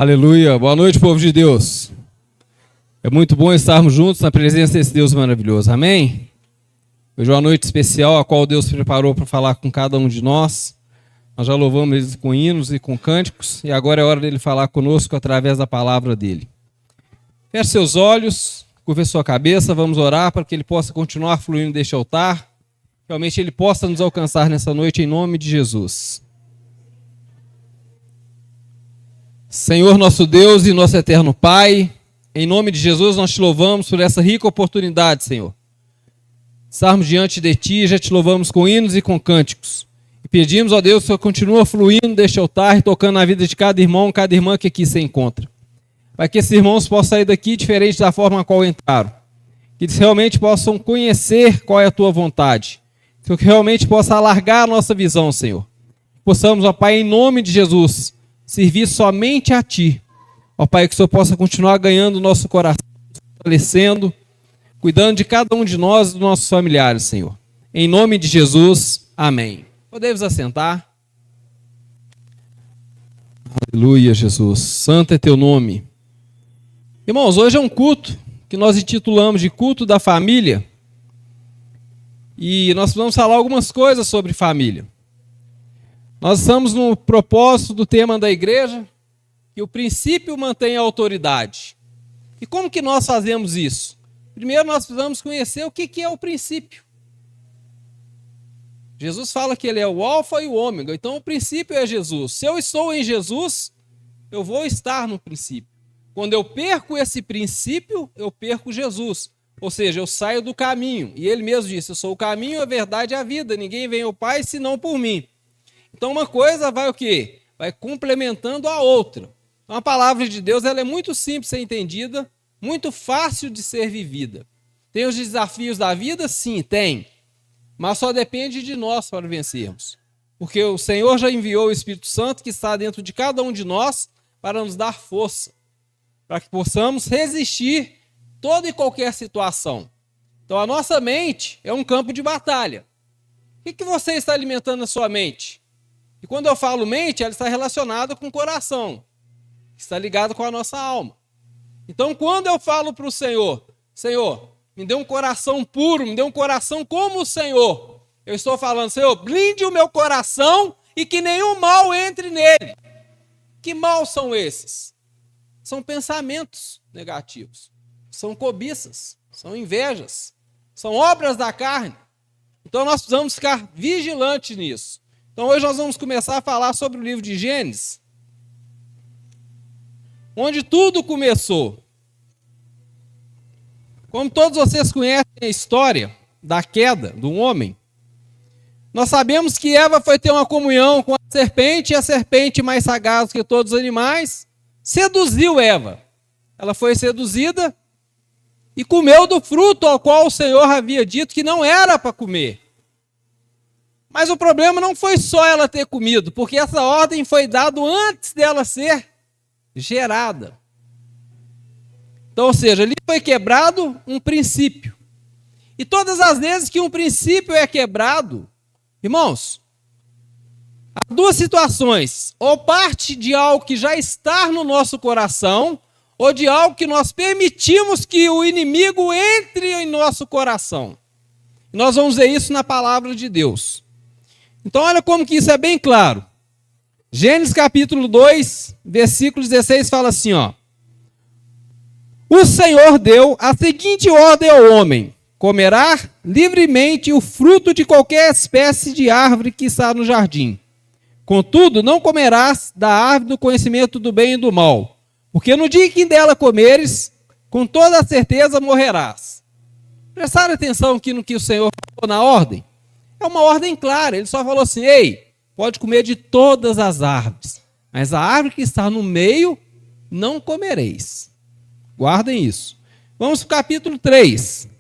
Aleluia, boa noite, povo de Deus. É muito bom estarmos juntos na presença desse Deus maravilhoso, amém? Hoje é uma noite especial, a qual Deus preparou para falar com cada um de nós. Nós já louvamos Ele com hinos e com cânticos, e agora é hora dele falar conosco através da palavra dele. Feche seus olhos, curva sua cabeça, vamos orar para que Ele possa continuar fluindo deste altar, realmente Ele possa nos alcançar nessa noite em nome de Jesus. Senhor nosso Deus e nosso eterno Pai, em nome de Jesus nós te louvamos por essa rica oportunidade, Senhor. Estarmos diante de Ti, já te louvamos com hinos e com cânticos. E pedimos, ó Deus, que o Senhor continue fluindo deste altar e tocando na vida de cada irmão, cada irmã que aqui se encontra. Para que esses irmãos possam sair daqui diferente da forma a qual entraram. Que eles realmente possam conhecer qual é a Tua vontade. Que realmente possa alargar a nossa visão, Senhor. Possamos, ó Pai, em nome de Jesus, servir somente a Ti. Ó Pai, que o Senhor possa continuar ganhando o nosso coração, fortalecendo, cuidando de cada um de nós e dos nossos familiares, Senhor. Em nome de Jesus, amém. Podemos assentar. Aleluia, Jesus. Santo é Teu nome. Irmãos, hoje é um culto que nós intitulamos de culto da família. E nós vamos falar algumas coisas sobre família. Nós estamos no propósito do tema da igreja, que o princípio mantém a autoridade. E como que nós fazemos isso? Primeiro nós precisamos conhecer o que é o princípio. Jesus fala que Ele é o alfa e o ômega, então o princípio é Jesus. Se eu estou em Jesus, eu vou estar no princípio. Quando eu perco esse princípio, eu perco Jesus. Ou seja, eu saio do caminho. E Ele mesmo disse, eu sou o caminho, a verdade e a vida. Ninguém vem ao Pai senão por mim. Então uma coisa vai o quê? Vai complementando a outra. Então a palavra de Deus ela é muito simples de ser entendida, muito fácil de ser vivida. Tem os desafios da vida? Sim, tem. Mas só depende de nós para vencermos. Porque o Senhor já enviou o Espírito Santo que está dentro de cada um de nós para nos dar força. Para que possamos resistir toda e qualquer situação. Então a nossa mente é um campo de batalha. O que você está alimentando na sua mente? E quando eu falo mente, ela está relacionada com o coração. Está ligada com a nossa alma. Então, quando eu falo para o Senhor, Senhor, me dê um coração puro, me dê um coração como o Senhor. Eu estou falando, Senhor, blinde o meu coração e que nenhum mal entre nele. Que mal são esses? São pensamentos negativos. São cobiças, são invejas, são obras da carne. Então, nós precisamos ficar vigilantes nisso. Então hoje nós vamos começar a falar sobre o livro de Gênesis, onde tudo começou. Como todos vocês conhecem a história da queda do homem, nós sabemos que Eva foi ter uma comunhão com a serpente, e a serpente, mais sagaz que todos os animais, seduziu Eva. Ela foi seduzida e comeu do fruto ao qual o Senhor havia dito que não era para comer. Mas o problema não foi só ela ter comido, porque essa ordem foi dada antes dela ser gerada. Então, ou seja, ali foi quebrado um princípio. E todas as vezes que um princípio é quebrado, irmãos, há duas situações. Ou parte de algo que já está no nosso coração, ou de algo que nós permitimos que o inimigo entre em nosso coração. E nós vamos ver isso na palavra de Deus. Então olha como que isso é bem claro. Gênesis capítulo 2, versículo 16 fala assim, ó. O Senhor deu a seguinte ordem ao homem: comerá livremente o fruto de qualquer espécie de árvore que está no jardim. Contudo, não comerás da árvore do conhecimento do bem e do mal, porque no dia em que dela comeres, com toda certeza morrerás. Prestaram atenção aqui no que o Senhor falou na ordem? É uma ordem clara, ele só falou assim, ei, pode comer de todas as árvores, mas a árvore que está no meio, não comereis. Guardem isso. Vamos para o capítulo 3.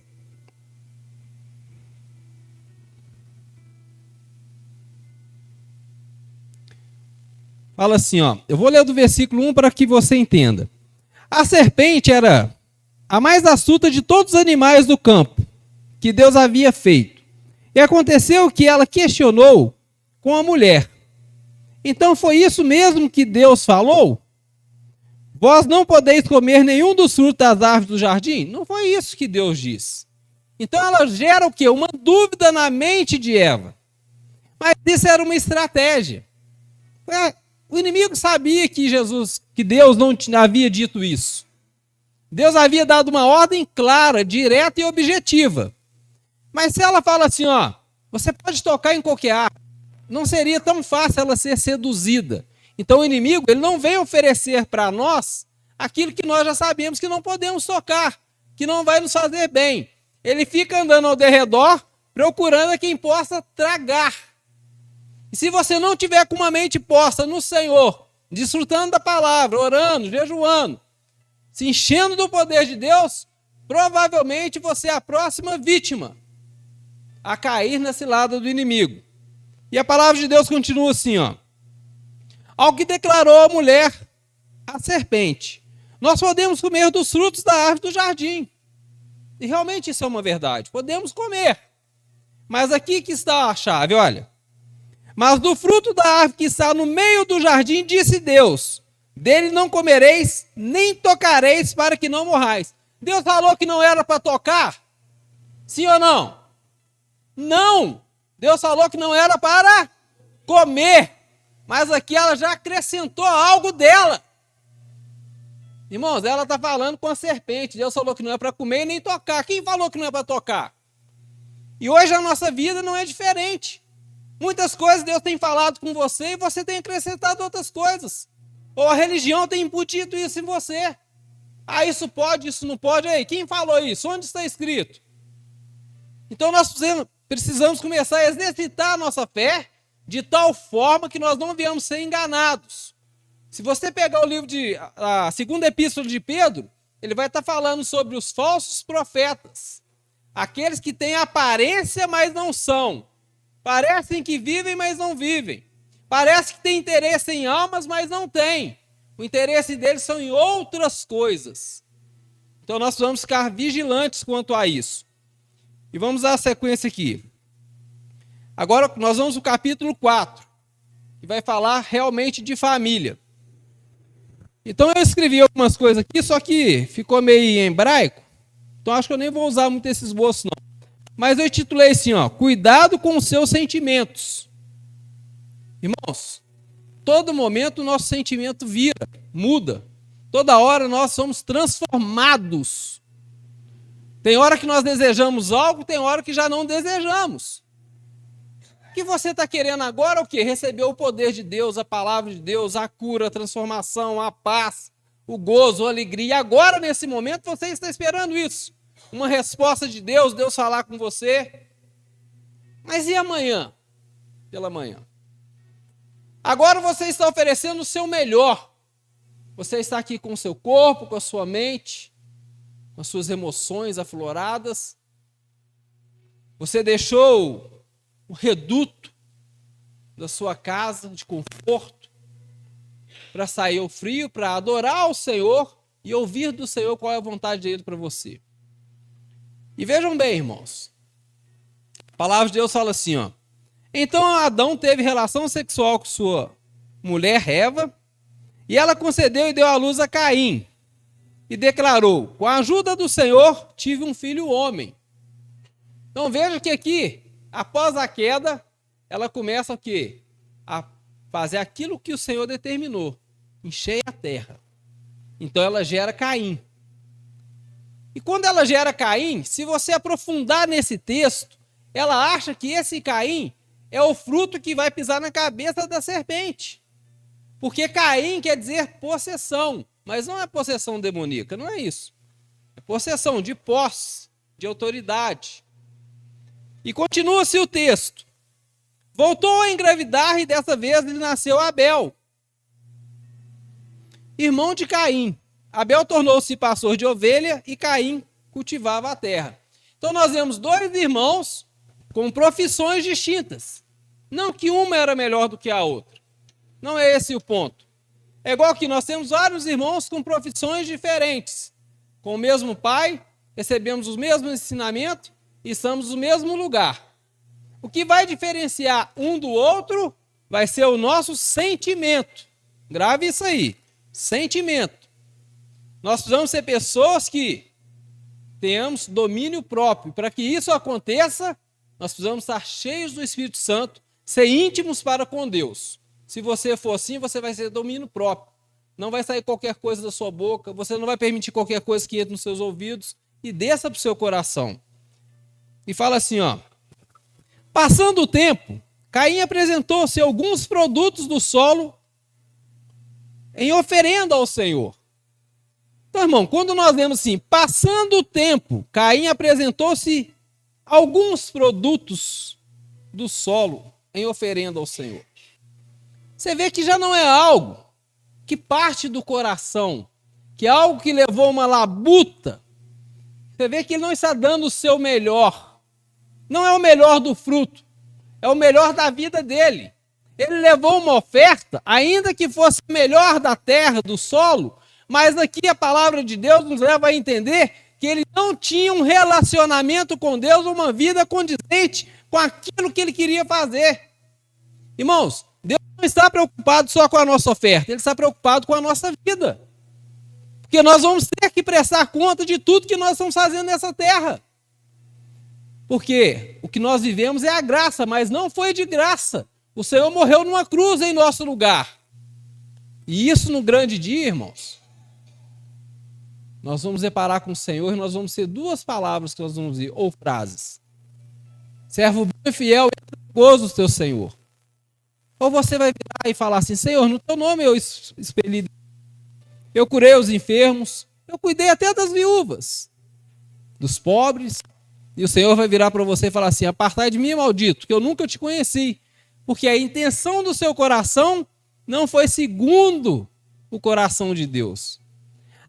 Fala assim, ó, eu vou ler do versículo 1 para que você entenda. A serpente era a mais astuta de todos os animais do campo que Deus havia feito. E aconteceu que ela questionou com a mulher: então foi isso mesmo que Deus falou? Vós não podeis comer nenhum dos frutos das árvores do jardim? Não foi isso que Deus disse. Então ela gera o quê? Uma dúvida na mente de Eva. Mas isso era uma estratégia. O inimigo sabia que Deus não havia dito isso. Deus havia dado uma ordem clara, direta e objetiva. Mas se ela fala assim, ó, você pode tocar em qualquer árvore, não seria tão fácil ela ser seduzida. Então o inimigo, ele não vem oferecer para nós aquilo que nós já sabemos que não podemos tocar, que não vai nos fazer bem. Ele fica andando ao derredor, procurando a quem possa tragar. E se você não tiver com uma mente posta no Senhor, desfrutando da palavra, orando, jejuando, se enchendo do poder de Deus, provavelmente você é a próxima vítima a cair na cilada do inimigo. E a palavra de Deus continua assim, ó. Ao que declarou a mulher, a serpente, nós podemos comer dos frutos da árvore do jardim. E realmente isso é uma verdade, podemos comer. Mas aqui que está a chave, olha. Mas do fruto da árvore que está no meio do jardim, disse Deus, dele não comereis, nem tocareis, para que não morrais. Deus falou que não era para tocar? Sim ou não? Não! Deus falou que não era para comer. Mas aqui ela já acrescentou algo dela. Irmãos, ela está falando com a serpente. Deus falou que não é para comer nem tocar. Quem falou que não é para tocar? E hoje a nossa vida não é diferente. Muitas coisas Deus tem falado com você e você tem acrescentado outras coisas. Ou a religião tem imputido isso em você. Ah, isso pode, isso não pode. Aí, quem falou isso? Onde está escrito? Então nós precisamos começar a exercitar a nossa fé de tal forma que nós não venhamos ser enganados. Se você pegar o livro a segunda epístola de Pedro, ele vai estar falando sobre os falsos profetas. Aqueles que têm aparência, mas não são. Parecem que vivem, mas não vivem. Parece que têm interesse em almas, mas não têm. O interesse deles são em outras coisas. Então nós vamos ficar vigilantes quanto a isso. E vamos à sequência aqui. Agora nós vamos no capítulo 4, que vai falar realmente de família. Então eu escrevi algumas coisas aqui, só que ficou meio em hebraico, então acho que eu nem vou usar muito esse esboço não. Mas eu titulei assim, ó, cuidado com os seus sentimentos. Irmãos, todo momento o nosso sentimento vira, muda. Toda hora nós somos transformados. Tem hora que nós desejamos algo, tem hora que já não desejamos. O que você está querendo agora é o quê? Receber o poder de Deus, a palavra de Deus, a cura, a transformação, a paz, o gozo, a alegria. E agora, nesse momento, você está esperando isso. Uma resposta de Deus, Deus falar com você. Mas e amanhã? Pela manhã. Agora você está oferecendo o seu melhor. Você está aqui com o seu corpo, com a sua mente, com as suas emoções afloradas. Você deixou o reduto da sua casa de conforto para sair ao frio, para adorar o Senhor e ouvir do Senhor qual é a vontade dele para você. E vejam bem, irmãos, a palavra de Deus fala assim, ó. Então Adão teve relação sexual com sua mulher Eva, e ela concedeu e deu à luz a Caim, e declarou, com a ajuda do Senhor, tive um filho homem. Então veja que aqui, após a queda, ela começa o quê? A fazer aquilo que o Senhor determinou, encher a terra. Então ela gera Caim. E quando ela gera Caim, se você aprofundar nesse texto, ela acha que esse Caim é o fruto que vai pisar na cabeça da serpente. Porque Caim quer dizer possessão, mas não é possessão demoníaca, não é isso. É possessão de posse, de autoridade. E continua-se o texto. Voltou a engravidar e dessa vez lhe nasceu Abel, irmão de Caim. Abel tornou-se pastor de ovelha e Caim cultivava a terra. Então nós vemos dois irmãos com profissões distintas. Não que uma era melhor do que a outra. Não é esse o ponto. É igual que nós temos vários irmãos com profissões diferentes. Com o mesmo pai, recebemos os mesmos ensinamentos e estamos no mesmo lugar. O que vai diferenciar um do outro vai ser o nosso sentimento. Grave isso aí. Sentimento. Nós precisamos ser pessoas que tenhamos domínio próprio. Para que isso aconteça, nós precisamos estar cheios do Espírito Santo, ser íntimos para com Deus. Se você for assim, você vai ter domínio próprio. Não vai sair qualquer coisa da sua boca, você não vai permitir qualquer coisa que entre nos seus ouvidos e desça para o seu coração. E fala assim, ó. Passando o tempo, Caim apresentou-se alguns produtos do solo em oferenda ao Senhor. Então, irmão, quando nós vemos assim, passando o tempo, Caim apresentou-se alguns produtos do solo em oferenda ao Senhor. Você vê que já não é algo que parte do coração, que é algo que levou uma labuta. Você vê que ele não está dando o seu melhor. Não é o melhor do fruto, é o melhor da vida dele. Ele levou uma oferta, ainda que fosse melhor da terra, do solo, mas aqui a palavra de Deus nos leva a entender que ele não tinha um relacionamento com Deus, uma vida condizente com aquilo que ele queria fazer. Irmãos, Deus não está preocupado só com a nossa oferta, Ele está preocupado com a nossa vida. Porque nós vamos ter que prestar conta de tudo que nós estamos fazendo nessa terra. Porque o que nós vivemos é a graça, mas não foi de graça. O Senhor morreu numa cruz em nosso lugar. E isso no grande dia, irmãos, nós vamos deparar com o Senhor e nós vamos ter duas palavras que nós vamos dizer, ou frases. Servo bom e fiel, gozo do teu Senhor. Ou você vai virar e falar assim, Senhor, no teu nome eu expeli, eu curei os enfermos, eu cuidei até das viúvas, dos pobres, e o Senhor vai virar para você e falar assim, apartai de mim, maldito, que eu nunca te conheci, porque a intenção do seu coração não foi segundo o coração de Deus.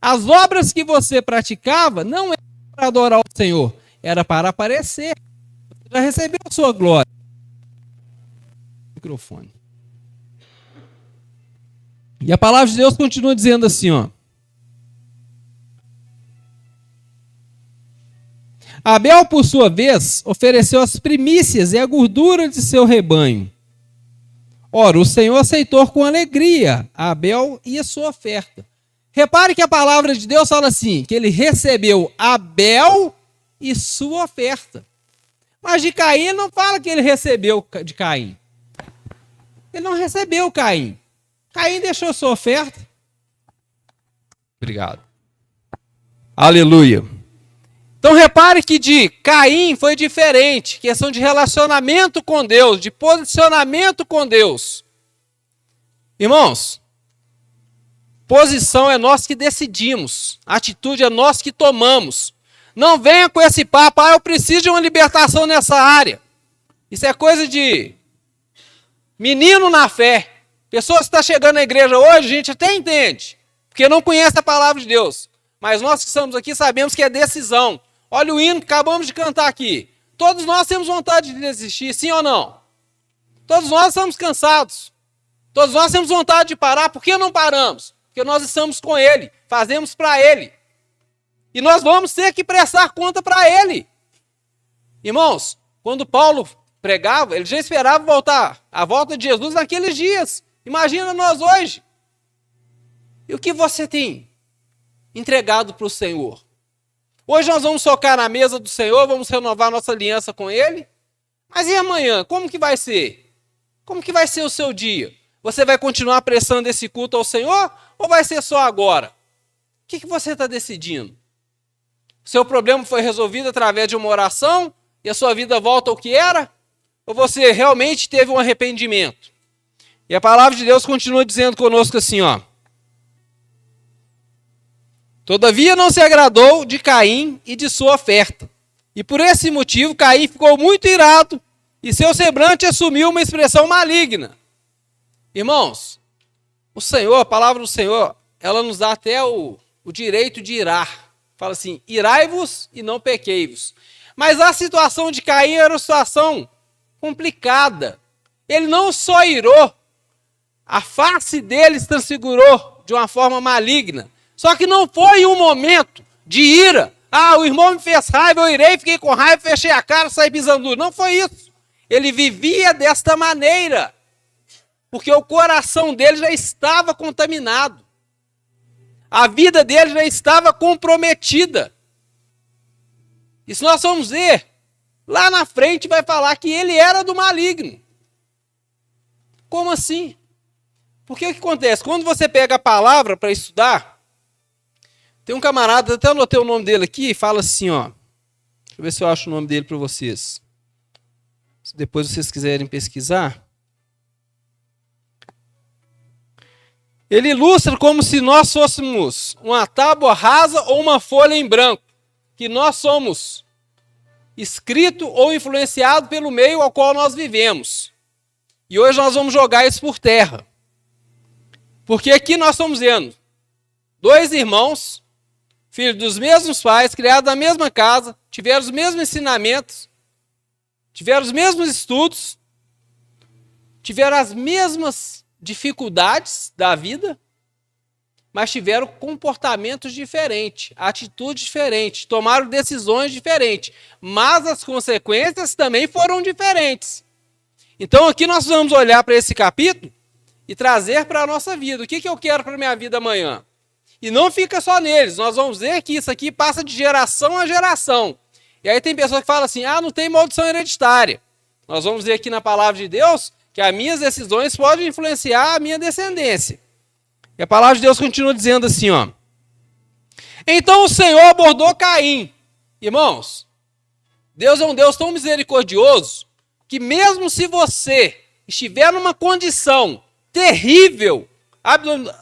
As obras que você praticava não eram para adorar o Senhor, era para aparecer. Você já recebeu a sua glória. Microfone. E a palavra de Deus continua dizendo assim, ó. Abel, por sua vez, ofereceu as primícias e a gordura de seu rebanho. Ora, o Senhor aceitou com alegria a Abel e a sua oferta. Repare que a palavra de Deus fala assim, que ele recebeu Abel e sua oferta. Mas de Caim ele não fala que ele recebeu de Caim. Ele não recebeu Caim. Caim deixou sua oferta. Obrigado. Aleluia. Então repare que de Caim foi diferente. Questão de relacionamento com Deus, de posicionamento com Deus. Irmãos, posição é nós que decidimos. Atitude é nós que tomamos. Não venha com esse papo, eu preciso de uma libertação nessa área. Isso é coisa de menino na fé. Pessoas que estão chegando na igreja hoje, a gente até entende, porque não conhece a palavra de Deus. Mas nós que estamos aqui sabemos que é decisão. Olha o hino que acabamos de cantar aqui. Todos nós temos vontade de desistir, sim ou não? Todos nós estamos cansados. Todos nós temos vontade de parar. Por que não paramos? Porque nós estamos com Ele, fazemos para Ele. E nós vamos ter que prestar conta para Ele. Irmãos, quando Paulo pregava, ele já esperava a volta de Jesus naqueles dias. Imagina nós hoje. E o que você tem entregado para o Senhor? Hoje nós vamos focar na mesa do Senhor, vamos renovar nossa aliança com Ele. Mas e amanhã? Como que vai ser? Como que vai ser o seu dia? Você vai continuar prestando esse culto ao Senhor ou vai ser só agora? O que você está decidindo? O seu problema foi resolvido através de uma oração e a sua vida volta ao que era? Ou você realmente teve um arrependimento? E a palavra de Deus continua dizendo conosco assim, ó. Todavia não se agradou de Caim e de sua oferta. E por esse motivo Caim ficou muito irado e seu semblante assumiu uma expressão maligna. Irmãos, o Senhor, a palavra do Senhor, ela nos dá até o direito de irar. Fala assim, irai-vos e não pequei-vos. Mas a situação de Caim era uma situação complicada. Ele não só irou, a face dele se transfigurou de uma forma maligna. Só que não foi um momento de ira. O irmão me fez raiva, eu irei, fiquei com raiva, fechei a cara, saí pisando duro. Não foi isso. Ele vivia desta maneira. Porque o coração dele já estava contaminado. A vida dele já estava comprometida. E se nós formos ver, lá na frente vai falar que ele era do maligno. Como assim? Porque o que acontece? Quando você pega a palavra para estudar, tem um camarada, até anotei o nome dele aqui, e fala assim, ó. Deixa eu ver se eu acho o nome dele para vocês. Se depois vocês quiserem pesquisar. Ele ilustra como se nós fôssemos uma tábua rasa ou uma folha em branco. Que nós somos escrito ou influenciado pelo meio ao qual nós vivemos. E hoje nós vamos jogar isso por terra. Porque aqui nós estamos vendo 2 irmãos, filhos dos mesmos pais, criados na mesma casa, tiveram os mesmos ensinamentos, tiveram os mesmos estudos, tiveram as mesmas dificuldades da vida, mas tiveram comportamentos diferentes, atitudes diferentes, tomaram decisões diferentes, mas as consequências também foram diferentes. Então aqui nós vamos olhar para esse capítulo e trazer para a nossa vida. O que eu quero para a minha vida amanhã? E não fica só neles, nós vamos ver que isso aqui passa de geração a geração. E aí tem pessoas que falam assim, não tem maldição hereditária. Nós vamos ver aqui na palavra de Deus que as minhas decisões podem influenciar a minha descendência. E a palavra de Deus continua dizendo assim, ó. Então o Senhor abordou Caim. Irmãos, Deus é um Deus tão misericordioso que mesmo se você estiver numa condição terrível,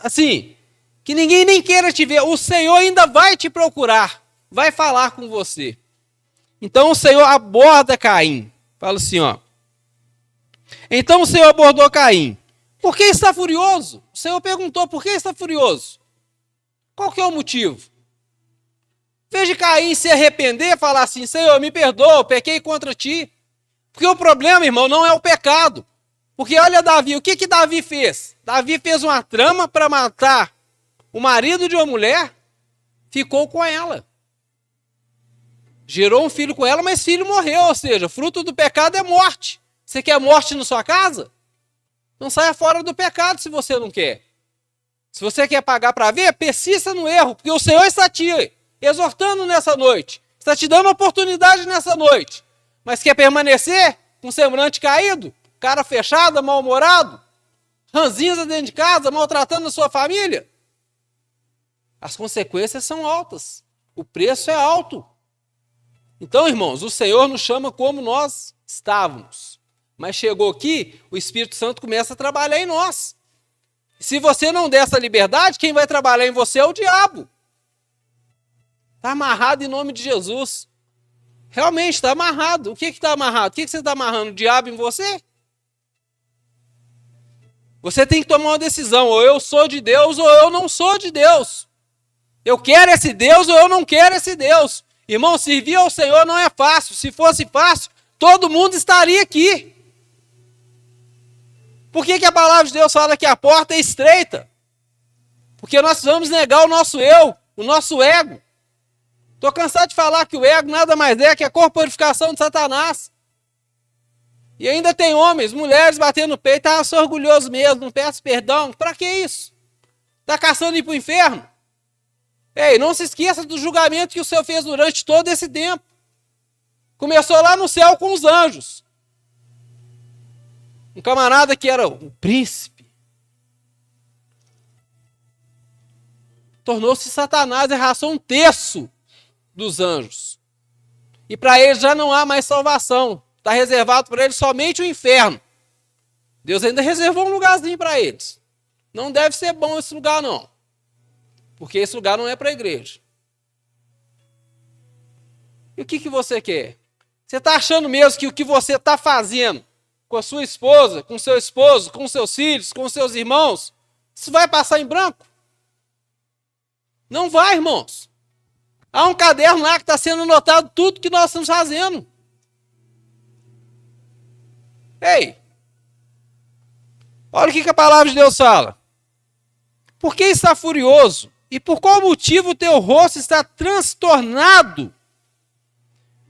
assim, que ninguém nem queira te ver, o Senhor ainda vai te procurar, vai falar com você. Então o Senhor aborda Caim. Fala assim, ó. Então o Senhor abordou Caim. Por que está furioso? O Senhor perguntou, por que está furioso? Qual que é o motivo? Veja Caim se arrepender e falar assim, Senhor, me perdoa, pequei contra ti. Porque o problema, irmão, não é o pecado. Porque olha Davi, o que Davi fez? Davi fez uma trama para matar o marido de uma mulher, ficou com ela. Gerou um filho com ela, mas filho morreu, ou seja, fruto do pecado é morte. Você quer morte na sua casa? Não saia fora do pecado se você não quer. Se você quer pagar para ver, persista no erro, porque o Senhor está te exortando nessa noite, está te dando oportunidade nessa noite, mas quer permanecer com semblante caído, cara fechada, mal-humorado, ranzinza dentro de casa, maltratando a sua família? As consequências são altas, o preço é alto. Então, irmãos, o Senhor nos chama como nós estávamos. Mas chegou aqui, o Espírito Santo começa a trabalhar em nós. Se você não der essa liberdade, quem vai trabalhar em você é o diabo. Está amarrado em nome de Jesus. Realmente, está amarrado. O que está amarrado? O que você está amarrando? O diabo em você? Você tem que tomar uma decisão. Ou eu sou de Deus, ou eu não sou de Deus. Eu quero esse Deus, ou eu não quero esse Deus. Irmão, servir ao Senhor não é fácil. Se fosse fácil, todo mundo estaria aqui. Por que a palavra de Deus fala que a porta é estreita? Porque nós vamos negar o nosso eu, o nosso ego. Estou cansado de falar que o ego nada mais é que a corporificação de Satanás. E ainda tem homens, mulheres batendo no peito, eu sou orgulhoso mesmo, não peço perdão. Para que isso? Está caçando ir para o inferno? Ei, não se esqueça do julgamento que o Senhor fez durante todo esse tempo. Começou lá no céu com os anjos. Um camarada que era um príncipe tornou-se Satanás e arrasou 1/3 dos anjos. E para eles já não há mais salvação. Está reservado para eles somente o inferno. Deus ainda reservou um lugarzinho para eles. Não deve ser bom esse lugar, não. Porque esse lugar não é para a igreja. E o que você quer? Você está achando mesmo que o que você está fazendo com a sua esposa, com seu esposo, com seus filhos, com seus irmãos, isso vai passar em branco? Não vai, irmãos. Há um caderno lá que está sendo anotado tudo que nós estamos fazendo. Ei, olha o que a palavra de Deus fala. Por que está furioso? E por qual motivo o teu rosto está transtornado?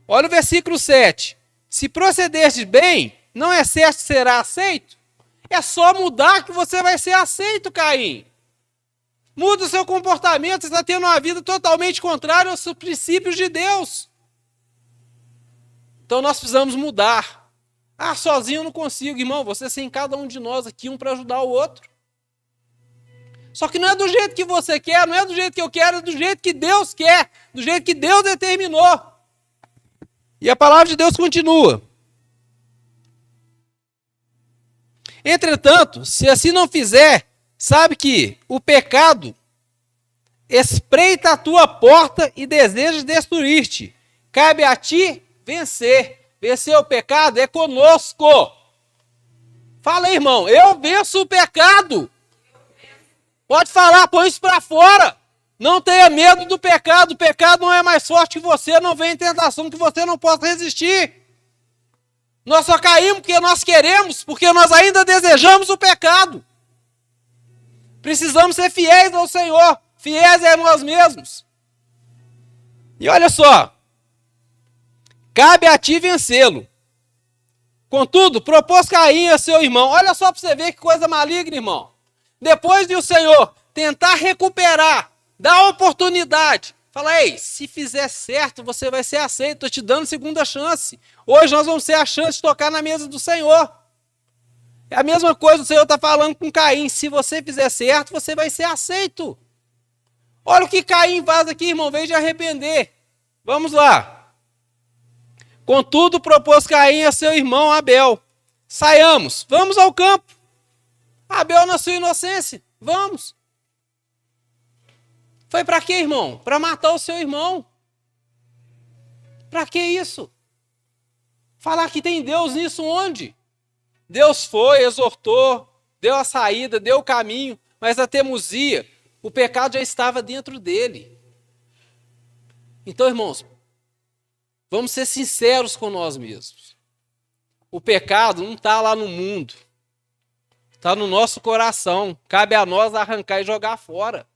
Olha o versículo 7. Se procederes bem, não é certo que será aceito? É só mudar que você vai ser aceito, Caim. Muda o seu comportamento, você está tendo uma vida totalmente contrária aos princípios de Deus. Então nós precisamos mudar. Ah, sozinho eu não consigo, irmão. Você sem cada um de nós aqui, um para ajudar o outro. Só que não é do jeito que você quer, não é do jeito que eu quero, é do jeito que Deus quer, do jeito que Deus determinou. E a palavra de Deus continua. Entretanto, se assim não fizer, sabe que o pecado espreita a tua porta e deseja destruir-te. Cabe a ti vencer. Vencer o pecado é conosco. Fala aí, irmão, eu venço o pecado. Pode falar, põe isso para fora. Não tenha medo do pecado. O pecado não é mais forte que você, não vem tentação que você não possa resistir. Nós só caímos porque nós queremos, porque nós ainda desejamos o pecado. Precisamos ser fiéis ao Senhor, fiéis a nós mesmos. E olha só, cabe a ti vencê-lo. Contudo, propôs Caim a seu irmão. Olha só para você ver que coisa maligna, irmão. Depois de o Senhor tentar recuperar, dar oportunidade, fala, ei, se fizer certo, você vai ser aceito, estou te dando segunda chance. Hoje nós vamos ter a chance de tocar na mesa do Senhor. É a mesma coisa o Senhor está falando com Caim, se você fizer certo, você vai ser aceito. Olha o que Caim faz aqui, irmão, vem de arrepender. Vamos lá. Contudo, propôs Caim a seu irmão Abel. Saiamos, vamos ao campo. Abel na sua inocência, vamos. Foi para quê, irmão? Para matar o seu irmão. Para que isso? Falar que tem Deus nisso onde? Deus foi, exortou, deu a saída, deu o caminho, mas a teimosia, o pecado já estava dentro dele. Então, irmãos, vamos ser sinceros com nós mesmos. O pecado não está lá no mundo. Está no nosso coração. Cabe a nós arrancar e jogar fora.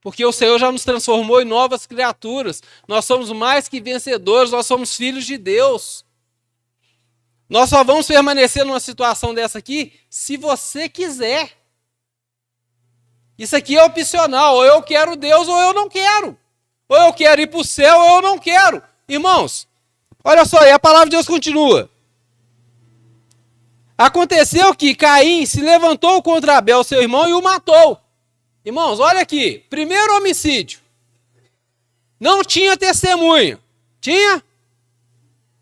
Porque o Senhor já nos transformou em novas criaturas. Nós somos mais que vencedores, nós somos filhos de Deus. Nós só vamos permanecer numa situação dessa aqui se você quiser. Isso aqui é opcional. Ou eu quero Deus ou eu não quero. Ou eu quero ir para o céu ou eu não quero. Irmãos, olha só, e a palavra de Deus continua. Aconteceu que Caim se levantou contra Abel, seu irmão, e o matou. Irmãos, olha aqui. Primeiro homicídio. Não tinha testemunha. Tinha?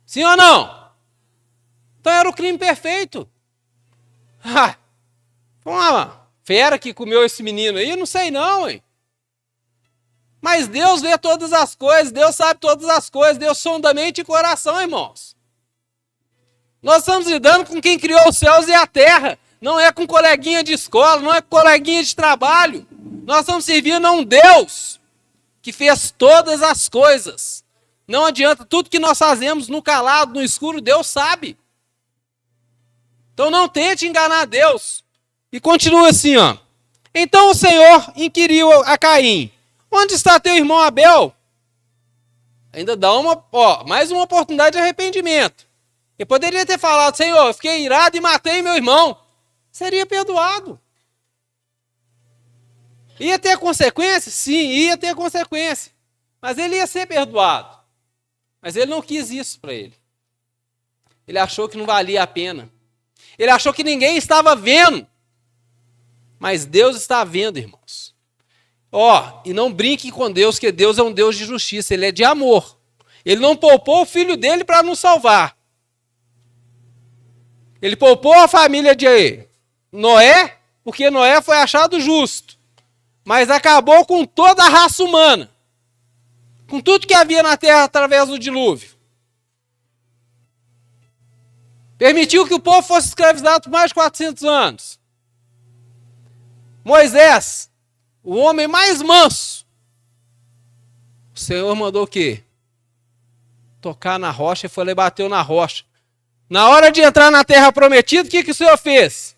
Sim ou não? Então era o crime perfeito. Foi uma fera que comeu esse menino aí? Não sei não, hein? Mas Deus vê todas as coisas, Deus sabe todas as coisas, Deus sonda mente e coração, irmãos. Nós estamos lidando com quem criou os céus e a terra. Não é com coleguinha de escola, não é com coleguinha de trabalho. Nós estamos servindo a um Deus que fez todas as coisas. Não adianta, tudo que nós fazemos no calado, no escuro, Deus sabe. Então não tente enganar Deus. E continua assim, ó. Então o Senhor inquiriu a Caim: onde está teu irmão Abel? Ainda dá mais uma oportunidade de arrependimento. Ele poderia ter falado: Senhor, eu fiquei irado e matei meu irmão. Seria perdoado. Ia ter consequência? Sim, ia ter consequência. Mas ele ia ser perdoado. Mas ele não quis isso para ele. Ele achou que não valia a pena. Ele achou que ninguém estava vendo. Mas Deus está vendo, irmãos. E não brinque com Deus, que Deus é um Deus de justiça. Ele é de amor. Ele não poupou o filho dele para nos salvar. Ele poupou a família de Noé, porque Noé foi achado justo. Mas acabou com toda a raça humana. Com tudo que havia na terra através do dilúvio. Permitiu que o povo fosse escravizado por mais de 400 anos. Moisés, o homem mais manso. O Senhor mandou o quê? Tocar na rocha, e foi lá e bateu na rocha. Na hora de entrar na terra prometida, o que o Senhor fez?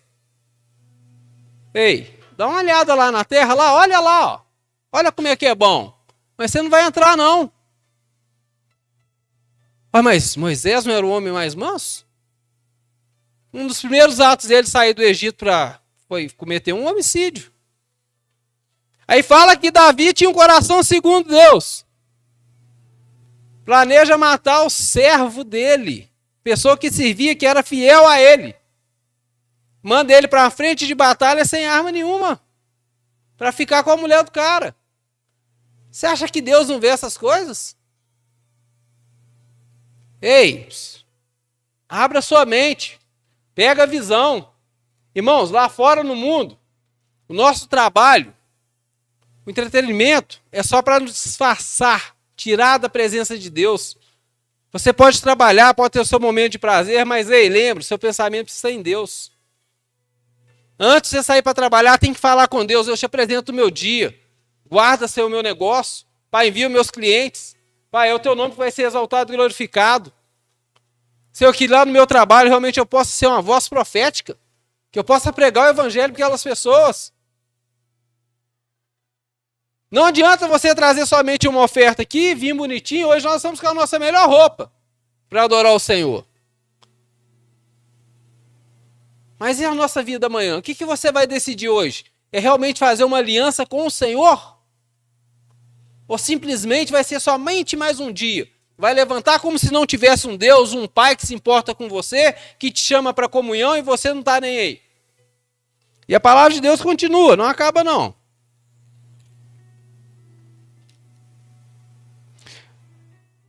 Ei, dá uma olhada lá na terra, olha lá, ó. Olha como é que é bom. Mas você não vai entrar, não. Mas Moisés não era o homem mais manso? Um dos primeiros atos dele sair do Egito foi cometer um homicídio. Aí fala que Davi tinha um coração segundo Deus. Planeja matar o servo dele, pessoa que servia, que era fiel a ele. Manda ele para a frente de batalha sem arma nenhuma, para ficar com a mulher do cara. Você acha que Deus não vê essas coisas? Ei, abra sua mente, pega a visão. Irmãos, lá fora no mundo, o nosso trabalho, o entretenimento é só para nos disfarçar, tirar da presença de Deus. Você pode trabalhar, pode ter o seu momento de prazer, mas ei, lembre, seu pensamento precisa estar em Deus. Antes de você sair para trabalhar, tem que falar com Deus. Eu te apresento o meu dia. Guarda seu meu negócio. Pai, envia os meus clientes. Pai, é o teu nome que vai ser exaltado e glorificado. Senhor, que lá no meu trabalho realmente eu possa ser uma voz profética. Que eu possa pregar o evangelho para aquelas pessoas. Não adianta você trazer somente uma oferta aqui, vir bonitinho. Hoje nós estamos com a nossa melhor roupa para adorar o Senhor. Mas e a nossa vida amanhã? O que você vai decidir hoje? É realmente fazer uma aliança com o Senhor? Ou simplesmente vai ser somente mais um dia? Vai levantar como se não tivesse um Deus, um Pai que se importa com você, que te chama para comunhão e você não está nem aí? E a palavra de Deus continua, não acaba não.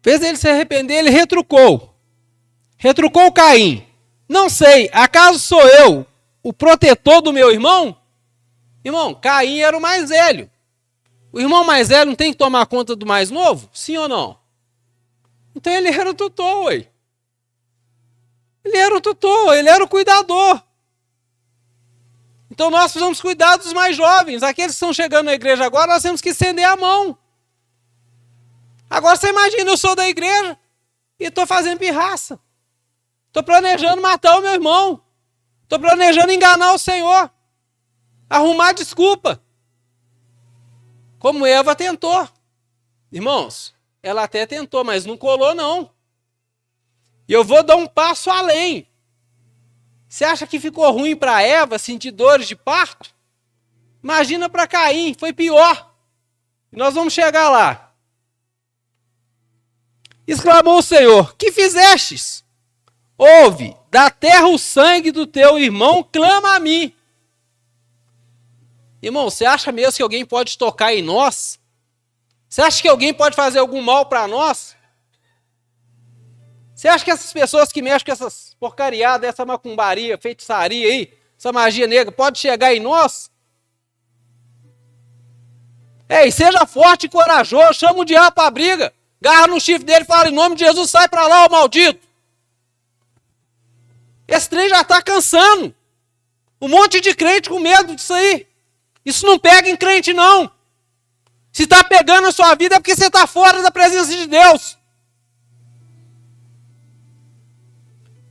Fez ele se arrepender, ele retrucou. Retrucou Caim. Não sei, acaso sou eu o protetor do meu irmão? Irmão, Caim era o mais velho. O irmão mais velho não tem que tomar conta do mais novo? Sim ou não? Então ele era o tutor, ué. Ele era o tutor, ele era o cuidador. Então nós precisamos cuidar dos mais jovens. Aqueles que estão chegando na igreja agora, nós temos que estender a mão. Agora você imagina, eu sou da igreja e estou fazendo pirraça. Estou planejando matar o meu irmão. Estou planejando enganar o Senhor. Arrumar desculpa. Como Eva tentou. Irmãos, ela até tentou, mas não colou não. E eu vou dar um passo além. Você acha que ficou ruim para Eva sentir dores de parto? Imagina para Caim, foi pior. E nós vamos chegar lá. Exclamou o Senhor: que fizestes? Ouve, da terra o sangue do teu irmão clama a mim. Irmão, você acha mesmo que alguém pode tocar em nós? Você acha que alguém pode fazer algum mal para nós? Você acha que essas pessoas que mexem com essas porcariadas, essa macumbaria, feitiçaria aí, essa magia negra, pode chegar em nós? Ei, seja forte e corajoso, chama o diabo para a briga, agarra no chifre dele e fala: em nome de Jesus, sai para lá, ô maldito. Esse trem já está cansando. Um monte de crente com medo disso aí. Isso não pega em crente, não. Se está pegando a sua vida é porque você está fora da presença de Deus.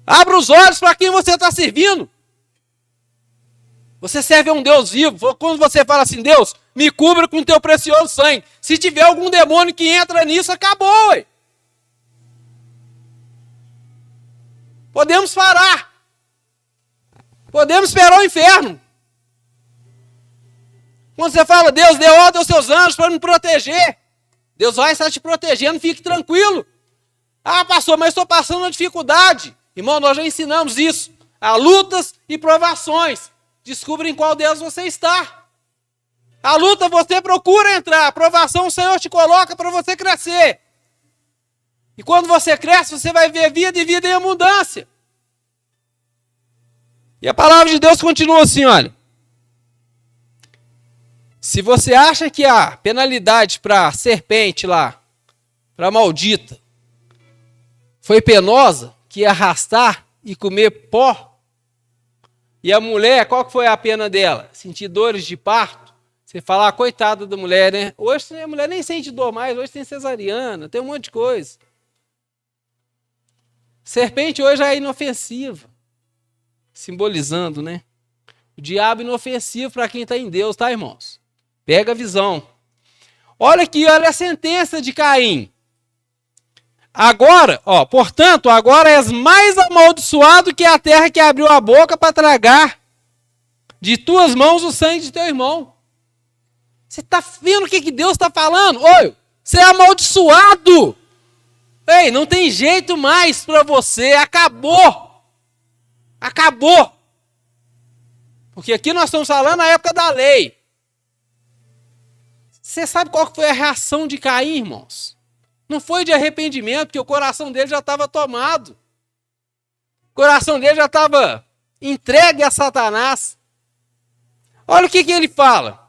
Abra os olhos para quem você está servindo. Você serve a um Deus vivo. Quando você fala assim: Deus, me cubra com o teu precioso sangue. Se tiver algum demônio que entra nisso, acabou, ué. Podemos parar. Podemos esperar o inferno. Quando você fala: Deus, dê ordem aos seus anjos para me proteger. Deus vai estar te protegendo, fique tranquilo. Ah, pastor, mas estou passando uma dificuldade. Irmão, nós já ensinamos isso. Há lutas e provações. Descubra em qual delas você está. A luta você procura entrar. A provação o Senhor te coloca para você crescer. E quando você cresce, você vai ver vida e vida em abundância. E a palavra de Deus continua assim, olha. Se você acha que a penalidade para a serpente lá, para a maldita, foi penosa, que ia arrastar e comer pó, e a mulher, qual que foi a pena dela? Sentir dores de parto. Você fala: coitada da mulher, né? Hoje a mulher nem sente dor mais, hoje tem cesariana, tem um monte de coisa. Serpente hoje é inofensiva, simbolizando, né? O diabo inofensivo para quem está em Deus, tá, irmãos? Pega a visão. Olha aqui, olha a sentença de Caim. Agora, portanto, agora és mais amaldiçoado que a terra que abriu a boca para tragar de tuas mãos o sangue de teu irmão. Você está vendo o que Deus está falando? Oi, você é amaldiçoado. Ei, não tem jeito mais para você. Acabou. Acabou. Porque aqui nós estamos falando na época da lei. Você sabe qual foi a reação de Caim, irmãos? Não foi de arrependimento, porque o coração dele já estava tomado. O coração dele já estava entregue a Satanás. Olha o que ele fala.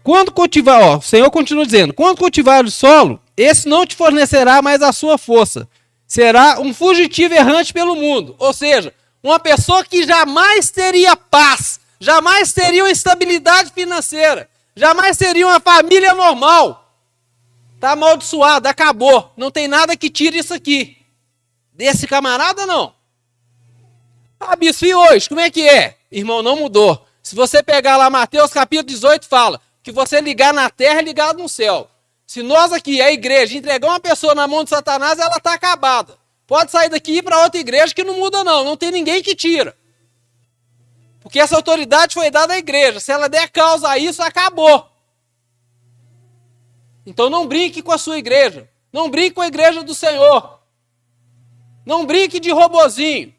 Quando cultivar, o Senhor continua dizendo, quando cultivar o solo, esse não te fornecerá mais a sua força. Será um fugitivo errante pelo mundo. Ou seja, uma pessoa que jamais teria paz, jamais teria uma estabilidade financeira, jamais teria uma família normal. Está amaldiçoado, acabou. Não tem nada que tire isso aqui. Desse camarada, não. Ah, bispo, e hoje? Como é que é? Irmão, não mudou. Se você pegar lá Mateus capítulo 18, fala que você ligar na terra é ligado no céu. Se nós aqui, a igreja, entregar uma pessoa na mão de Satanás, ela está acabada. Pode sair daqui e ir para outra igreja que não muda não. Não tem ninguém que tira. Porque essa autoridade foi dada à igreja. Se ela der causa a isso, acabou. Então não brinque com a sua igreja. Não brinque com a igreja do Senhor. Não brinque de robozinho.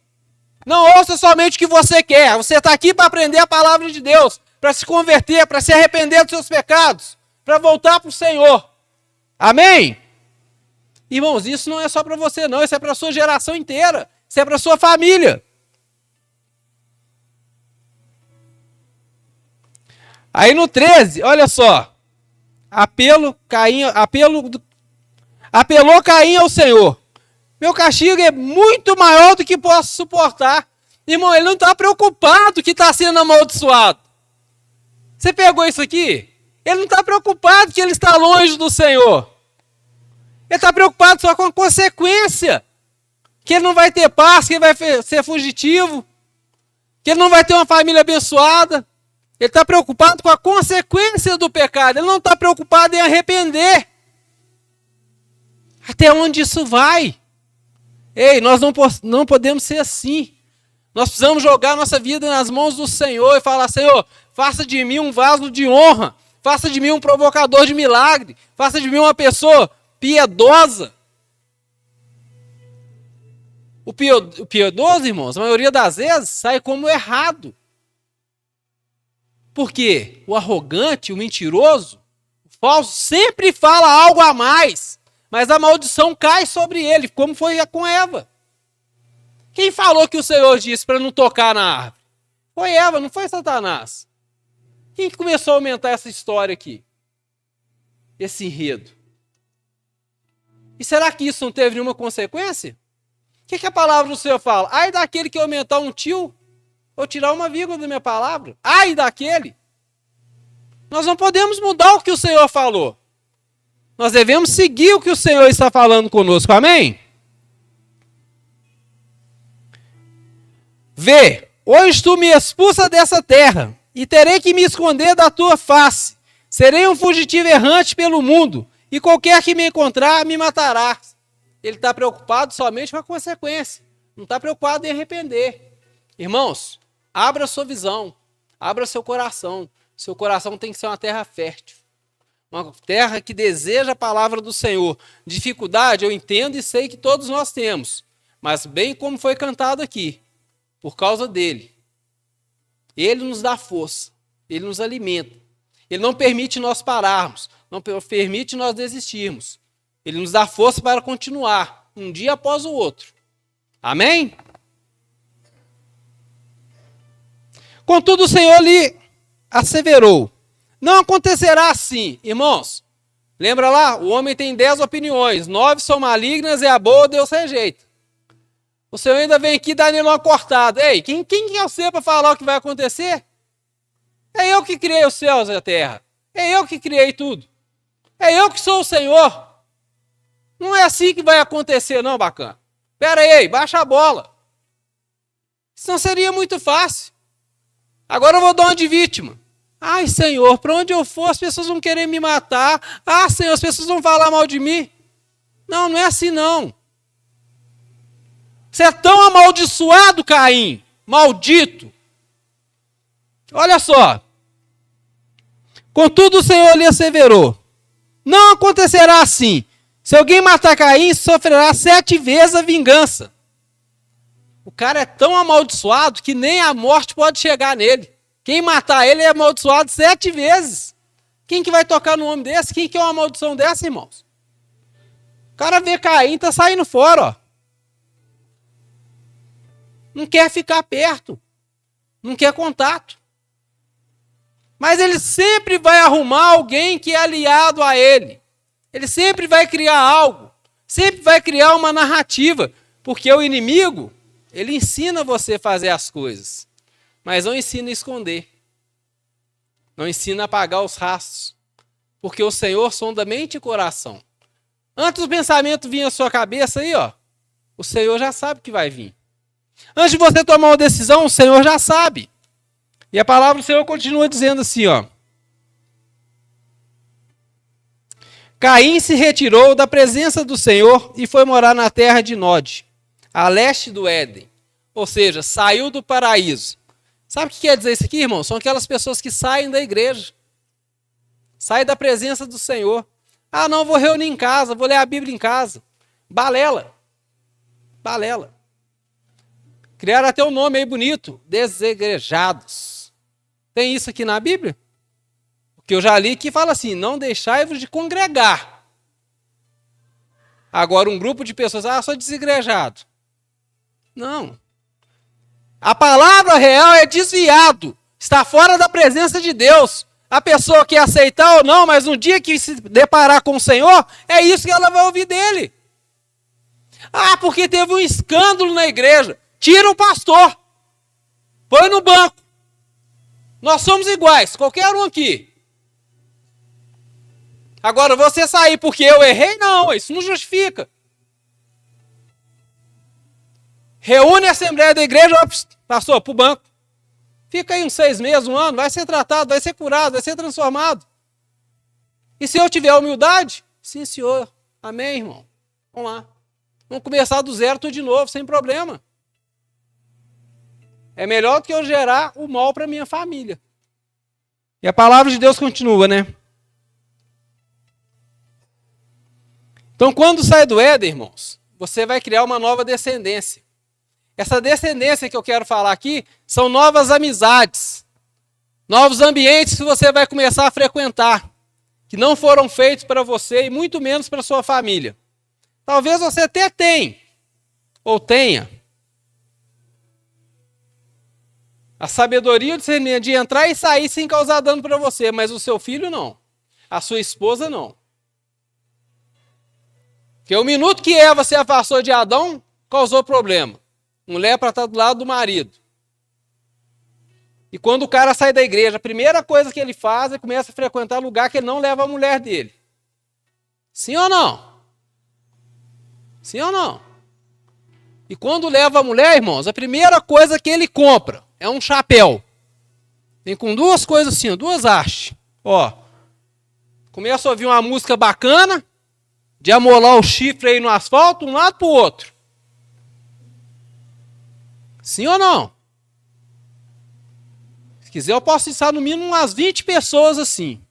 Não ouça somente o que você quer. Você está aqui para aprender a palavra de Deus, para se converter, para se arrepender dos seus pecados, para voltar para o Senhor. Amém? Irmãos, isso não é só para você não, isso é para a sua geração inteira. Isso é para a sua família. Aí no 13, olha só. Apelou Caim ao Senhor. Meu castigo é muito maior do que posso suportar. Irmão, ele não está preocupado que está sendo amaldiçoado. Você pegou isso aqui? Ele não está preocupado que ele está longe do Senhor. Ele está preocupado só com a consequência. Que ele não vai ter paz, que ele vai ser fugitivo. Que ele não vai ter uma família abençoada. Ele está preocupado com a consequência do pecado. Ele não está preocupado em arrepender. Até onde isso vai? Ei, nós não podemos ser assim. Nós precisamos jogar nossa vida nas mãos do Senhor e falar, Senhor, faça de mim um vaso de honra. Faça de mim um provocador de milagre. Faça de mim uma pessoa piedosa. O piedoso, irmãos, a maioria das vezes sai como errado. Por quê? O arrogante, o mentiroso, o falso, sempre fala algo a mais. Mas a maldição cai sobre ele, como foi com Eva. Quem falou que o Senhor disse para não tocar na árvore? Foi Eva, não foi Satanás. Quem que começou a aumentar essa história aqui? Esse enredo. E será que isso não teve nenhuma consequência? O que a palavra do Senhor fala? Ai daquele que aumentar um tio ou tirar uma vírgula da minha palavra. Ai daquele. Nós não podemos mudar o que o Senhor falou. Nós devemos seguir o que o Senhor está falando conosco. Amém? Vê, hoje tu me expulsa dessa terra e terei que me esconder da tua face. Serei um fugitivo errante pelo mundo e qualquer que me encontrar me matará. Ele está preocupado somente com a consequência. Não está preocupado em arrepender. Irmãos, abra sua visão. Abra seu coração. Seu coração tem que ser uma terra fértil. Uma terra que deseja a palavra do Senhor. Dificuldade, eu entendo e sei que todos nós temos. Mas bem como foi cantado aqui, por causa dele. Ele nos dá força. Ele nos alimenta. Ele não permite nós pararmos. Não permite nós desistirmos. Ele nos dá força para continuar, um dia após o outro. Amém? Contudo, o Senhor lhe asseverou. Não acontecerá assim, irmãos. Lembra lá? O homem tem 10 opiniões, 9 são malignas e a boa Deus rejeita. O Senhor ainda vem aqui dando uma cortada. Ei, quem é você para falar o que vai acontecer? É eu que criei os céus e a terra. É eu que criei tudo. É eu que sou o Senhor. Não é assim que vai acontecer, não, bacana. Pera aí, baixa a bola. Isso não seria muito fácil. Agora eu vou dar uma de vítima. Ai, Senhor, para onde eu for, as pessoas vão querer me matar. Ah, Senhor, as pessoas vão falar mal de mim. Não, não é assim, não. Você é tão amaldiçoado, Caim. Maldito. Olha só, Contudo, o Senhor lhe asseverou: não acontecerá assim. Se alguém matar Caim, sofrerá 7 vezes a vingança. O cara é tão amaldiçoado que nem a morte pode chegar nele. Quem matar ele é amaldiçoado 7 vezes. Quem que vai tocar no homem desse? Quem que é uma maldição dessa, irmãos? O cara vê Caim, tá saindo fora, ó. Não quer ficar perto. Não quer contato. Mas ele sempre vai arrumar alguém que é aliado a ele. Ele sempre vai criar algo. Sempre vai criar uma narrativa. Porque o inimigo, ele ensina você a fazer as coisas. Mas não ensina a esconder. Não ensina a apagar os rastros. Porque o Senhor sonda mente e coração. Antes do pensamento vir à sua cabeça aí, ó, o Senhor já sabe que vai vir. Antes de você tomar uma decisão, o Senhor já sabe. E a palavra do Senhor continua dizendo assim, ó. Caim se retirou da presença do Senhor e foi morar na terra de Nod, a leste do Éden. Ou seja, saiu do paraíso. Sabe o que quer dizer isso aqui, irmão? São aquelas pessoas que saem da igreja. Saem da presença do Senhor. Ah, não, vou reunir em casa, vou ler a Bíblia em casa. Balela. Balela. Criaram até um nome aí bonito. Desigrejados. Tem isso aqui na Bíblia? Porque eu já li que fala assim, não deixai-vos de congregar. Agora um grupo de pessoas, sou desigrejado. Não. A palavra real é desviado. Está fora da presença de Deus. A pessoa quer aceitar ou não, mas no dia que se deparar com o Senhor, é isso que ela vai ouvir dele. Ah, porque teve um escândalo na igreja. Tira o pastor. Põe no banco. Nós somos iguais, qualquer um aqui. Agora, você sair porque eu errei, não, isso não justifica. Reúne a assembleia da igreja, pastor, para o banco. Fica aí uns 6 meses, 1 ano, vai ser tratado, vai ser curado, vai ser transformado. E se eu tiver humildade? Sim, senhor. Amém, irmão. Vamos lá. Vamos começar do zero tudo de novo, sem problema. É melhor do que eu gerar o mal para minha família. E a palavra de Deus continua, né? Então, quando sai do Éden, irmãos, você vai criar uma nova descendência. Essa descendência que eu quero falar aqui são novas amizades, novos ambientes que você vai começar a frequentar, que não foram feitos para você e muito menos para sua família. Talvez você até tenha, ou tenha, a sabedoria e o discernimento de entrar e sair sem causar dano para você, mas o seu filho não, a sua esposa não. Porque o minuto que Eva se afastou de Adão, causou problema. Mulher para estar do lado do marido. E quando o cara sai da igreja, a primeira coisa que ele faz é começa a frequentar lugar que ele não leva a mulher dele. Sim ou não? Sim ou não? E quando leva a mulher, irmãos, a primeira coisa que ele compra é um chapéu. Vem com 2 coisas assim, 2 hastes. Ó, começa a ouvir uma música bacana, de amolar o chifre aí no asfalto, um lado para o outro. Sim ou não? Se quiser, eu posso citar no mínimo umas 20 pessoas assim.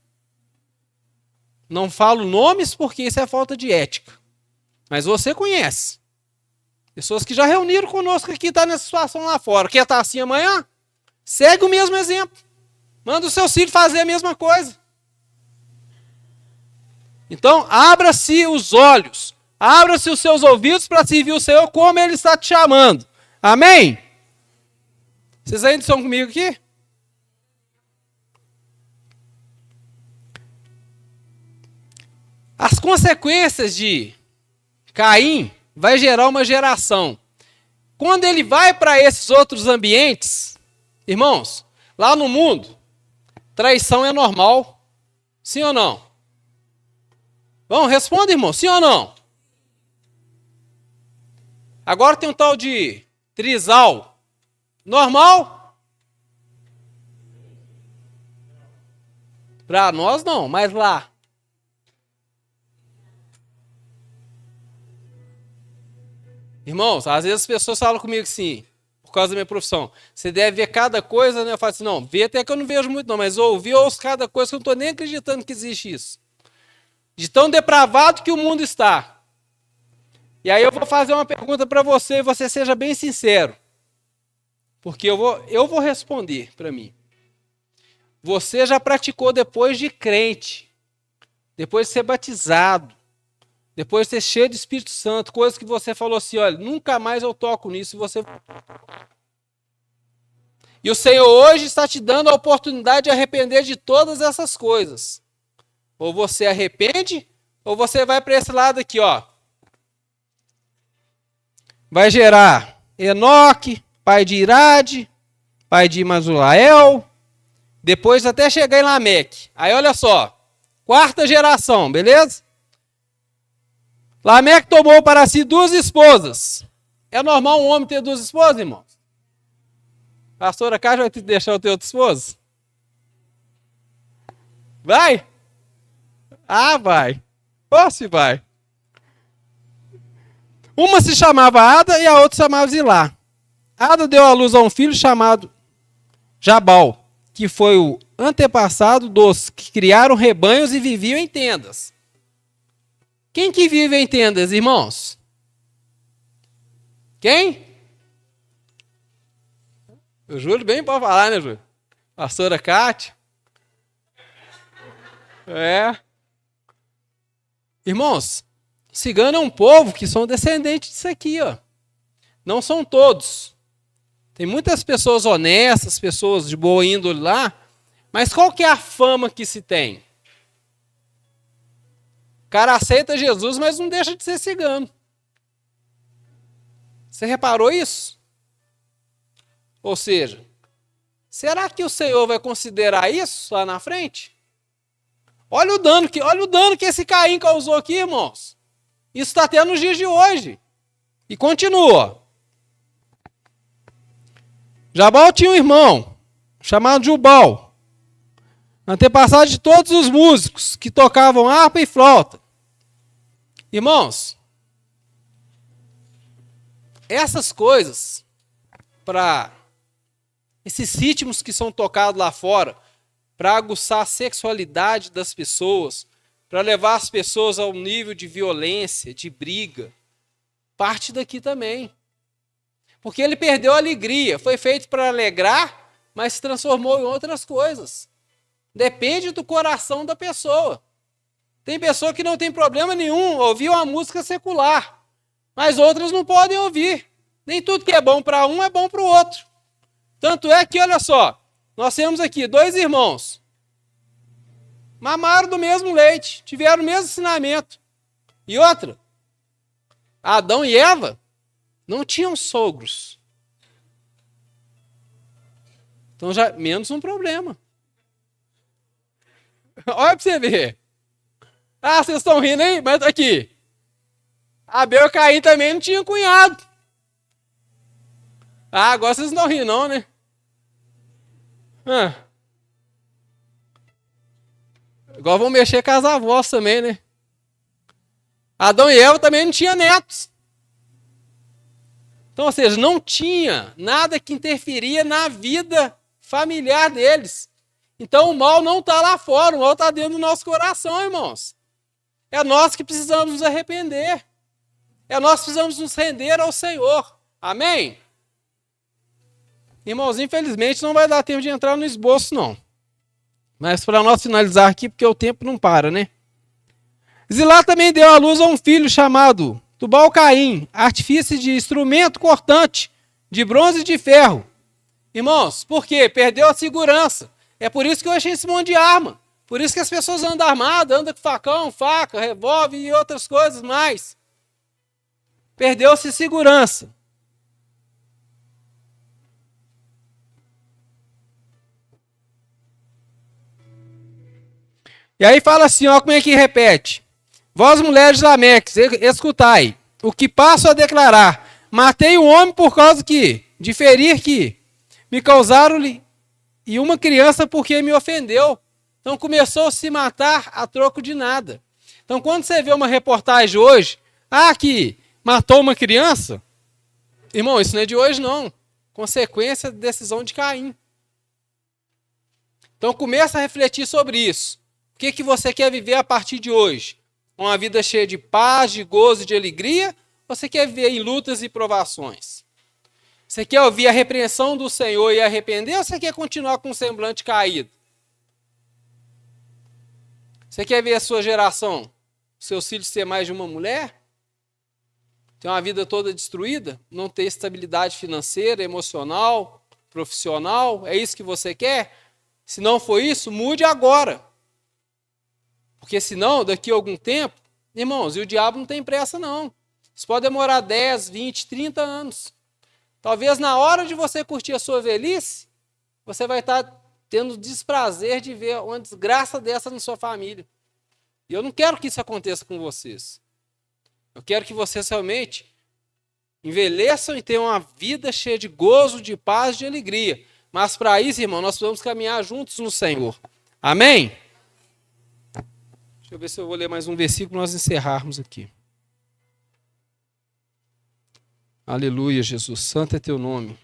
Não falo nomes porque isso é falta de ética. Mas você conhece. Pessoas que já reuniram conosco aqui, estão nessa situação lá fora. Quer estar assim amanhã? Segue o mesmo exemplo. Manda o seu filho fazer a mesma coisa. Então, abra-se os olhos. Abra-se os seus ouvidos para servir o Senhor como Ele está te chamando. Amém? Vocês ainda estão comigo aqui? As consequências de Caim vai gerar uma geração. Quando ele vai para esses outros ambientes, irmãos, lá no mundo, traição é normal. Sim ou não? Vamos, responda, irmão, sim ou não? Agora tem um tal de trisal. Normal? Para nós não, mas lá. Irmãos, às vezes as pessoas falam comigo assim, por causa da minha profissão. Você deve ver cada coisa, né? Eu falo assim, não, ver até que eu não vejo muito não, mas ouvir, eu ouço cada coisa que eu não estou nem acreditando que existe isso. De tão depravado que o mundo está. E aí eu vou fazer uma pergunta para você e você seja bem sincero. Porque eu vou responder para mim. Você já praticou depois de crente, depois de ser batizado, depois de ser cheio de Espírito Santo, coisas que você falou assim, olha, nunca mais eu toco nisso e você... E o Senhor hoje está te dando a oportunidade de arrepender de todas essas coisas. Ou você arrepende, ou você vai para esse lado aqui, ó. Vai gerar Enoque, pai de Irade, pai de Mazulael, depois até chegar em Lameque. Aí olha só, 4ª geração, beleza? Lameque tomou para si 2 esposas. É normal um homem ter 2 esposas, irmãos? Pastora Cássio vai te deixar eu ter outra esposa? Vai? Ah, vai. Poxa, vai. Uma se chamava Ada e a outra se chamava Zilá. Ada deu à luz a um filho chamado Jabal, que foi o antepassado dos que criaram rebanhos e viviam em tendas. Quem que vive em tendas, irmãos? Quem? O Júlio bem pode falar, né, Júlio? Pastora Cátia. Irmãos, cigano é um povo que são descendentes disso aqui, ó. Não são todos. Tem muitas pessoas honestas, pessoas de boa índole lá, mas qual que é a fama que se tem? O cara aceita Jesus, mas não deixa de ser cigano. Você reparou isso? Ou seja, será que o Senhor vai considerar isso lá na frente? Olha o dano que esse Caim causou aqui, irmãos. Isso está até nos dias de hoje. E continua. Jabal tinha um irmão chamado Jubal, antepassado de todos os músicos que tocavam harpa e flauta. Irmãos, essas coisas, para esses ritmos que são tocados lá fora, para aguçar a sexualidade das pessoas, para levar as pessoas a um nível de violência, de briga, parte daqui também. Porque ele perdeu a alegria, foi feito para alegrar, mas se transformou em outras coisas. Depende do coração da pessoa. Tem pessoa que não tem problema nenhum ouvir uma música secular, mas outras não podem ouvir. Nem tudo que é bom para um é bom para o outro. Tanto é que, olha só, nós temos aqui 2 irmãos. Mamaram do mesmo leite, tiveram o mesmo ensinamento. E outra, Adão e Eva não tinham sogros. Então já menos um problema. Olha para você ver. Ah, vocês estão rindo aí? Mas aqui. Abel e Caim também não tinham cunhado. Ah, agora vocês não estão rindo não, né? Agora vão mexer com as avós também, né? Adão e Eva também não tinham netos. Então, ou seja, não tinha nada que interferia na vida familiar deles. Então, o mal não está lá fora, o mal está dentro do nosso coração, irmãos. É nós que precisamos nos arrepender. É nós que precisamos nos render ao Senhor. Amém? Irmãos, infelizmente não vai dar tempo de entrar no esboço, não. Mas para nós finalizar aqui, porque o tempo não para, né? Zilá também deu à luz a um filho chamado Tubal-Caim, artifício de instrumento cortante, de bronze e de ferro. Irmãos, por quê? Perdeu a segurança. É por isso que eu achei esse monte de arma. Por isso que as pessoas andam armadas, andam com facão, faca, revólver e outras coisas mais. Perdeu-se segurança. E aí fala assim, ó, como é que repete? Vós, mulheres de Lameque, escutai, o que passo a declarar. Matei um homem por causa de ferir que me causaram-lhe, e uma criança porque me ofendeu. Então começou a se matar a troco de nada. Então quando você vê uma reportagem hoje, que matou uma criança, irmão, isso não é de hoje não. consequência da decisão de Caim. Então começa a refletir sobre isso. O que você quer viver a partir de hoje? Uma vida cheia de paz, de gozo e de alegria? Ou você quer viver em lutas e provações? Você quer ouvir a repreensão do Senhor e arrepender? Ou você quer continuar com o semblante caído? Você quer ver a sua geração, seus filhos ser mais de uma mulher? Ter uma vida toda destruída? Não ter estabilidade financeira, emocional, profissional? É isso que você quer? Se não for isso, mude agora. Porque senão, daqui a algum tempo, irmãos, e o diabo não tem pressa não. Isso pode demorar 10, 20, 30 anos. Talvez na hora de você curtir a sua velhice, você vai estar tendo desprazer de ver uma desgraça dessa na sua família. E eu não quero que isso aconteça com vocês. Eu quero que vocês realmente envelheçam e tenham uma vida cheia de gozo, de paz, de alegria. Mas para isso, irmão, nós precisamos caminhar juntos no Senhor. Amém? Deixa eu ver se eu vou ler mais um versículo para nós encerrarmos aqui. Aleluia, Jesus. Santo é teu nome.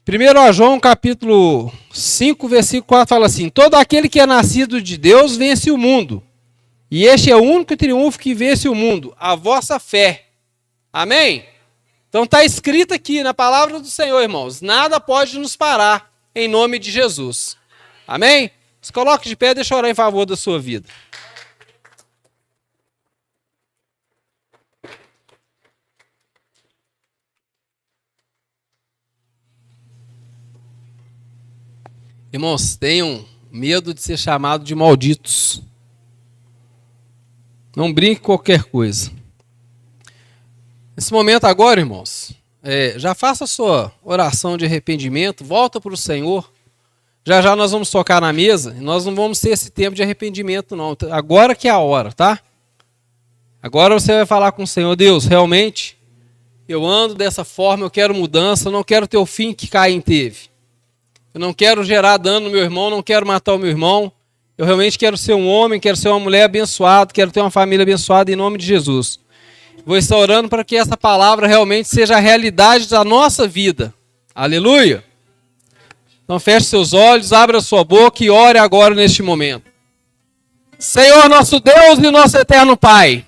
Primeiro João, capítulo 5, versículo 4, fala assim: todo aquele que é nascido de Deus vence o mundo. E este é o único triunfo que vence o mundo, a vossa fé. Amém? Então está escrito aqui na palavra do Senhor, irmãos, nada pode nos parar, em nome de Jesus. Amém? Se coloque de pé, deixa eu orar em favor da sua vida. Irmãos, tenham medo de ser chamado de malditos. Não brinque com qualquer coisa. Nesse momento agora, irmãos, já faça a sua oração de arrependimento, volta para o Senhor. Já nós vamos tocar na mesa, e nós não vamos ter esse tempo de arrependimento não. Agora que é a hora, tá? Agora você vai falar com o Senhor: Deus, realmente, eu ando dessa forma, eu quero mudança, eu não quero ter o fim que Caim teve. Eu não quero gerar dano no meu irmão, não quero matar o meu irmão. Eu realmente quero ser um homem, quero ser uma mulher abençoada, quero ter uma família abençoada em nome de Jesus. Vou estar orando para que essa palavra realmente seja a realidade da nossa vida. Aleluia! Então feche seus olhos, abra sua boca e ore agora neste momento. Senhor, nosso Deus e nosso eterno Pai,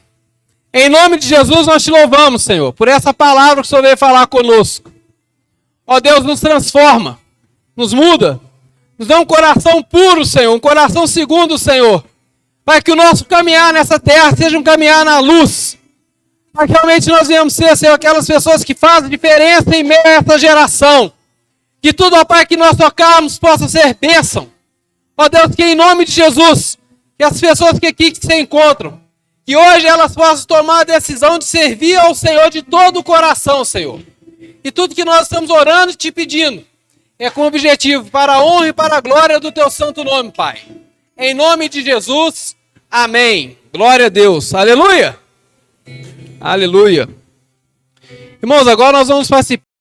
em nome de Jesus nós te louvamos, Senhor, por essa palavra que o Senhor veio falar conosco. Ó Deus, nos transforma, nos muda, nos dá um coração puro, Senhor, um coração segundo o Senhor, para que o nosso caminhar nessa terra seja um caminhar na luz, para que realmente nós venhamos ser, Senhor, aquelas pessoas que fazem diferença em meio a essa geração. Que tudo, ó Pai, que nós tocarmos possa ser bênção. Ó Deus, que em nome de Jesus, que as pessoas que aqui se encontram, que hoje elas possam tomar a decisão de servir ao Senhor de todo o coração, Senhor. E tudo que nós estamos orando e te pedindo é com o objetivo para a honra e para a glória do teu santo nome, Pai. Em nome de Jesus, amém. Glória a Deus. Aleluia. Aleluia. Irmãos, agora nós vamos participar.